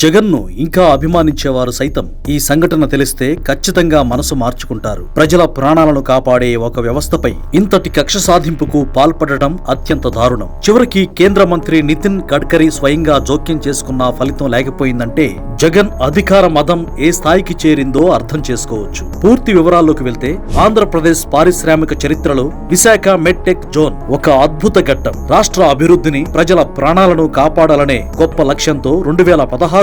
జగన్ను ఇంకా అభిమానించేవారు సైతం ఈ సంఘటన తెలిస్తే ఖచ్చితంగా మనసు మార్చుకుంటారు. ప్రజల ప్రాణాలను కాపాడే ఒక వ్యవస్థపై ఇంతటి కక్ష సాధింపుకు పాల్పడటం అత్యంత దారుణం. చివరికి కేంద్ర మంత్రి నితిన్ గడ్కరీ స్వయంగా జోక్యం చేసుకున్న ఫలితం లేకపోయిందంటే జగన్ అధికార మదం ఏ స్థాయికి చేరిందో అర్థం చేసుకోవచ్చు. పూర్తి వివరాల్లోకి వెళ్తే ఆంధ్రప్రదేశ్ పారిశ్రామిక చరిత్రలో విశాఖ మెడ్టెక్ జోన్ ఒక అద్భుత ఘట్టం. రాష్ట్ర అభివృద్ధిని, ప్రజల ప్రాణాలను కాపాడాలనే గొప్ప లక్ష్యంతో 2016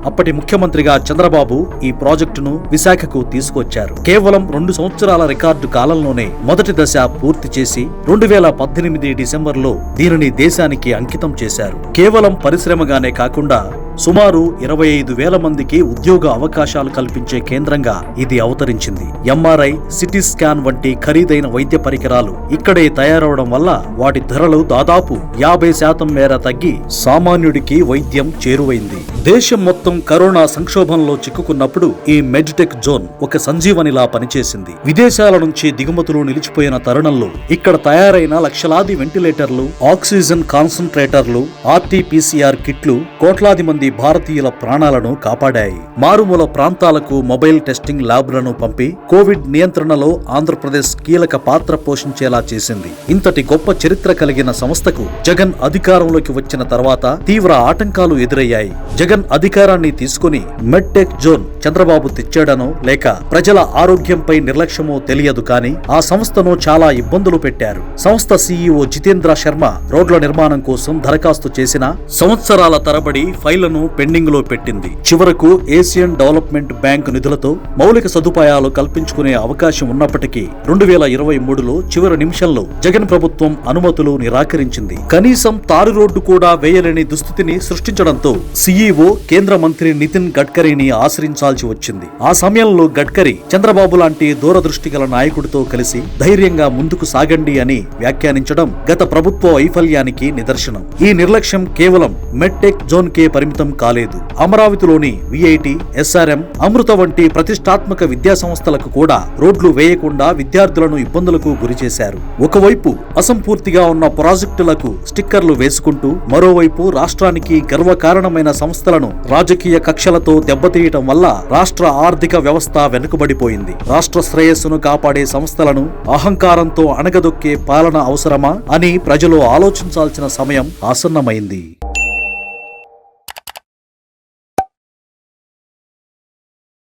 అప్పటి ముఖ్యమంత్రిగా చంద్రబాబు ఈ ప్రాజెక్టును విశాఖకు తీసుకొచ్చారు. కేవలం 2 సంవత్సరాల రికార్డు కాలంలోనే మొదటి దశ పూర్తి చేసి 2018 డిసెంబర్లో దీనిని దేశానికి అంకితం చేశారు. కేవలం పరిశ్రమగానే కాకుండా సుమారు 25,000 మందికి ఉద్యోగ అవకాశాలు కల్పించే కేంద్రంగా ఇది అవతరించింది. ఎంఆర్ఐ, సిటీ స్కాన్ వంటి ఖరీదైన వైద్య పరికరాలు ఇక్కడే తయారవడం వల్ల వాటి ధరలు దాదాపు 50% మేర తగ్గి సామాన్యుడికి వైద్యం చేరువైంది. దేశం మొత్తం కరోనా సంక్షోభంలో చిక్కుకున్నప్పుడు ఈ మెడ్టెక్ జోన్ ఒక సంజీవనిలా పనిచేసింది. విదేశాల నుంచి దిగుమతులు నిలిచిపోయిన తరుణంలో ఇక్కడ తయారైన లక్షలాది వెంటిలేటర్లు, ఆక్సిజన్ కాన్సంట్రేటర్లు, RT-PCR కిట్లు కోట్లాది మంది భారతీయుల ప్రాణాలను కాపాడాయి. మారుమూల ప్రాంతాలకు మొబైల్ టెస్టింగ్ ల్యాబ్లను పంపి కోవిడ్ నియంత్రణలో ఆంధ్రప్రదేశ్ కీలక పాత్ర పోషించేలా చేసింది. ఇంతటి గొప్ప చరిత్ర కలిగిన సంస్థకు జగన్ అధికారంలోకి వచ్చిన తర్వాత తీవ్ర ఆటంకాలు ఎదురయ్యాయి. జగన్ అధికారాన్ని తీసుకుని మెడ్టెక్ జోన్ చంద్రబాబు తెచ్చాడనో లేక ప్రజల ఆరోగ్యంపై నిర్లక్ష్యమో తెలియదు కానీ ఆ సంస్థను చాలా ఇబ్బందులు పెట్టారు. సంస్థ CEO జితేంద్ర శర్మ రోడ్ల నిర్మాణం కోసం దరఖాస్తు చేసిన సంవత్సరాల తరబడి ఫైళ్లను పెండింగ్ లో పెట్టింది. చివరకు ఏషియన్ డెవలప్మెంట్ బ్యాంక్ నిధులతో మౌలిక సదుపాయాలు కల్పించుకునే అవకాశం ఉన్నప్పటికీ 2023లో చివరి నిమిషంలో జగన్ ప్రభుత్వం అనుమతులు నిరాకరించింది. కనీసం తారు రోడ్డు కూడా వేయలేని దుస్థితిని సృష్టించడంతో CEO కేంద్ర మంత్రి నితిన్ గడ్కరీని ఆశ్రయించాల్సి వచ్చింది. ఆ సమయంలో గడ్కరీ చంద్రబాబు లాంటి దూరదృష్టి గల నాయకుడితో కలిసి ధైర్యంగా ముందుకు సాగండి అని వ్యాఖ్యానించడం గత ప్రభుత్వ వైఫల్యానికి నిదర్శనం. ఈ నిర్లక్ష్యం కేవలం మెడ్టెక్ జోన్ కే పరిమితం కాలేదు. అమరావతిలోని VIT, SRM, అమృత వంటి ప్రతిష్టాత్మక విద్యా సంస్థలకు కూడా రోడ్లు వేయకుండా విద్యార్థులను ఇబ్బందులకు గురిచేశారు. ఒకవైపు అసంపూర్తిగా ఉన్న ప్రాజెక్టులకు స్టిక్కర్లు వేసుకుంటూ మరోవైపు రాష్ట్రానికి గర్వకారణమైన సంస్థలను రాజకీయ కక్షలతో దెబ్బతీయటం వల్ల రాష్ట్ర ఆర్థిక వ్యవస్థ వెనుకబడిపోయింది. రాష్ట్ర శ్రేయస్సును కాపాడే సంస్థలను అహంకారంతో అణగదొక్కే పాలన అవసరమా అని ప్రజలు ఆలోచించాల్సిన సమయం ఆసన్నమైంది.